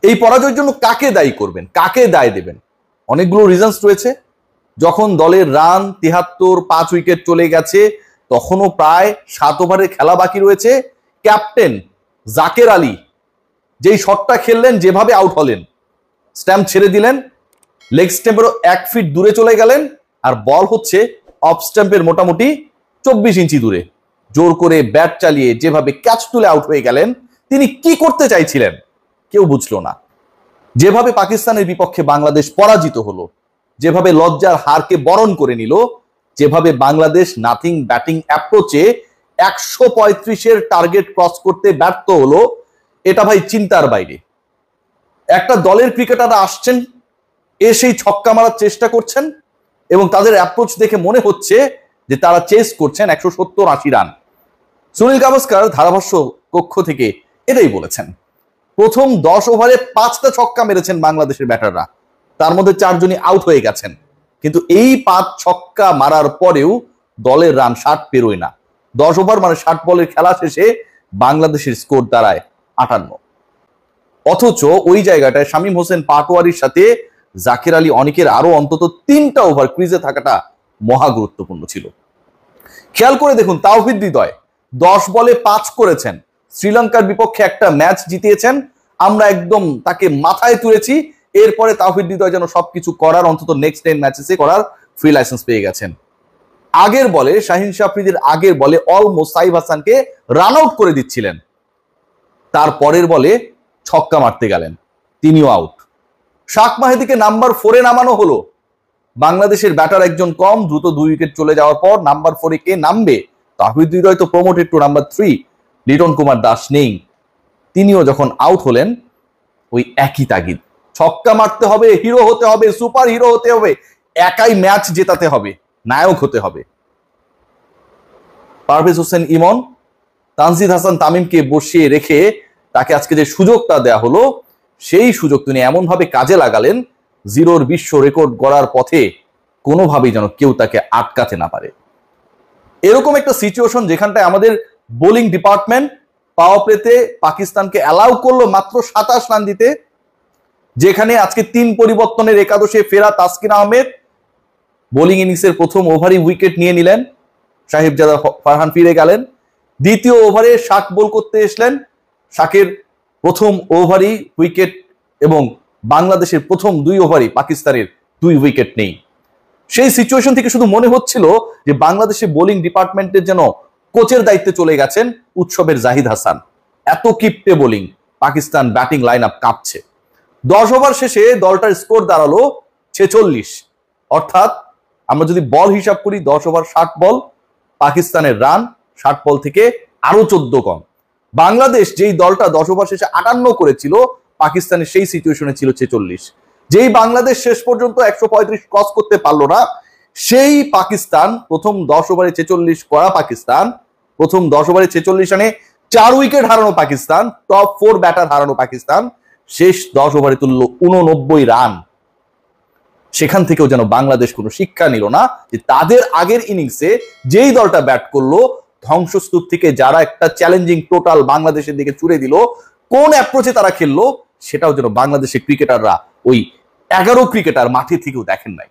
এই পরাজয়ের জন্য কাকে দায়ী করবেন, কাকে দায় দেবেন? অনেকগুলো রিজনস রয়েছে। যখন দলের রান 73, 5 উইকেট চলে গেছে, তখনও প্রায় 7 ওভারের খেলা বাকি রয়েছে। ক্যাপ্টেন জাকের আলী যেই শটটা খেললেন, যেভাবে আউট হলেন, স্ট্যাম্প ছেড়ে দিলেন, লেগ স্ট্যাম্পেরও 1 ফিট দূরে চলে গেলেন, আর বল হচ্ছে অফ স্ট্যাম্পের মোটামুটি 24 ইঞ্চি দূরে। জোর করে ব্যাট চালিয়ে যেভাবে ক্যাচ তুলে আউট হয়ে গেলেন, তিনি কি করতে চাইছিলেন কেউ বুঝলো না। যেভাবে পাকিস্তানের বিপক্ষে বাংলাদেশ পরাজিত হলো, যেভাবে লজ্জার হারকে বরণ করে নিল, যেভাবে বাংলাদেশ নাথিং ব্যাটিং অ্যাপ্রোচে 135-এর টার্গেট ক্রস করতে ব্যর্থ হলো, এটা ভাই চিন্তার বাইরে। একটা দলের ক্রিকেটাররা আসছেন, এসেই ছক্কা মারার চেষ্টা করছেন, এবং তাদের অ্যাপ্রোচ দেখে মনে হচ্ছে যে তারা চেস করছেন 170-80 রান। সুনীল গাভাস্কার ধারাভাষ্য কক্ষ থেকে এটাই বলেছেন। প্রথম 10 ওভারে 5টা ছক্কা মেরেছেন বাংলাদেশের ব্যাটাররা, তার মধ্যে 4 জনই আউট হয়ে গেছেন। কিন্তু এই 5 ছক্কা মারার পরেও দলের রান 60 পেরোয় না। 10 ওভার মানে 60 বলের খেলা শেষে বাংলাদেশের স্কোর দাঁড়ায় 58। অথচ ওই জায়গাটায় শামীম হোসেন পাটোয়ারির সাথে জাকের আলী অনেকের আরো অন্তত 3টা ওভার ক্রিজে থাকাটা মহা গুরুত্বপূর্ণ ছিল। খেয়াল করে দেখুন, তাওহিদ হৃদয় 10 বলে 5 করেছেন, শ্রীলঙ্কার বিপক্ষে একটা ম্যাচ জিতিয়েছেন, আমরা একদম তাকে মাথায় তুলেছি। এরপরে তাওহিদ হৃদয় যেন সবকিছু করার, অন্তত নেক্সট 10 ম্যাচেসে করার ফ্রি লাইসেন্স পেয়ে গেছেন। আগের বলে শাহিন শাফরিদির আগের বলে অলমোস্ট সাইফ হাসানকে রান আউট করে দিচ্ছিলেন, তারপরের বলে ছক্কা মারতে গেলেন, তিনিও আউট। শাক মাহেদিকে নাম্বার 4-এ নামানো হলো। বাংলাদেশের ব্যাটার একজন কম, দ্রুত 2 উইকেট চলে যাওয়ার পর নাম্বার 4-এ কে নামবে? তাওহিদ হৃদয় তো promoted two number 3, Liton Kumar Das নেই। তিনিও যখন আউট হলেন, ওই একই তাগিদ, ছক্কা মারতে হবে, হিরো হতে হবে, সুপার হিরো হতে হবে, একাই ম্যাচ জেতাতে হবে, নায়ক হতে হবে। পারভেজ হোসেন ইমন, তানজিদ হাসান তামিমকে বসিয়ে রেখে তাকে আজকে যে সুযোগটা দেয়া হলো, সেই সুযোগ তিনি এমন ভাবে কাজে লাগালেন, জিরোর বিশ্ব রেকর্ড গড়ার পথে কোনোভাবেই যেন কেউ তাকে আটকাতে না পারে। এরকম একটা সিচুয়েশন যেখানটায় আমাদের বোলিং ডিপার্টমেন্ট পাওয়ার প্লেতে পাকিস্তানকে অ্যালাউ করলো মাত্র 27 রান দিতে, যেখানে আজকে 3 পরিবর্তনের একাদশে ফেরা তাসকিন আহমেদ বোলিং ইনিংসের প্রথম ওভারই উইকেট নিয়ে নিলেন, সাহেবজাদা ফারহান ফিরে গেলেন। দ্বিতীয় ওভারে শাক বোল করতে এসলেন, শাকের প্রথম ওভারই উইকেট, এবং বাংলাদেশের প্রথম 2 ওভারই পাকিস্তানের 2 উইকেট নেই। সেই সিচুয়েশন থেকে শুধু মনে হচ্ছিল যে বাংলাদেশের বোলিং ডিপার্টমেন্টের যেন কোচের দায়িত্বে চলে গেছেন উৎসবের জাহিদ হাসান। এত কিপ্টে bowling, Pakistan batting line up কাঁপছে। 10 ওভার শেষে দলটার স্কোর দাঁড়ালো 46। অর্থাৎ আমরা যদি বল হিসাব করি, 10 ওভার 60 বল, পাকিস্তানের রান 60 বল থেকে আরো 14 কম। বাংলাদেশ যেই দলটা 10 ওভার শেষে 58 করেছিল, পাকিস্তানের সেই সিচুয়েশনে ছিল 46। যেই বাংলাদেশ শেষ পর্যন্ত 135 ক্রস করতে পারলো না, সেই পাকিস্তান প্রথম 10 ওভারে 46 করা পাকিস্তান, প্রথম 10 ওভারে 46 রানে 4 উইকেট হারানো পাকিস্তান, টপ 4 ব্যাটার হারানো পাকিস্তান, শেষ 10 ওভারে তুললো 89 রান। সেখান থেকেও যেন বাংলাদেশ কোনো শিক্ষা নিল না যে তাদের আগের ইনিংসে যেই দলটা ব্যাট করলো, ধ্বংসস্তূপ থেকে যারা একটা চ্যালেঞ্জিং টোটাল বাংলাদেশের দিকে ছুড়ে দিল, কোন অ্যাপ্রোচে তারা খেললো, সেটাও যেন বাংলাদেশের ক্রিকেটাররা ওই 11 ক্রিকেটার মাঠে থেকেও দেখেন নাই।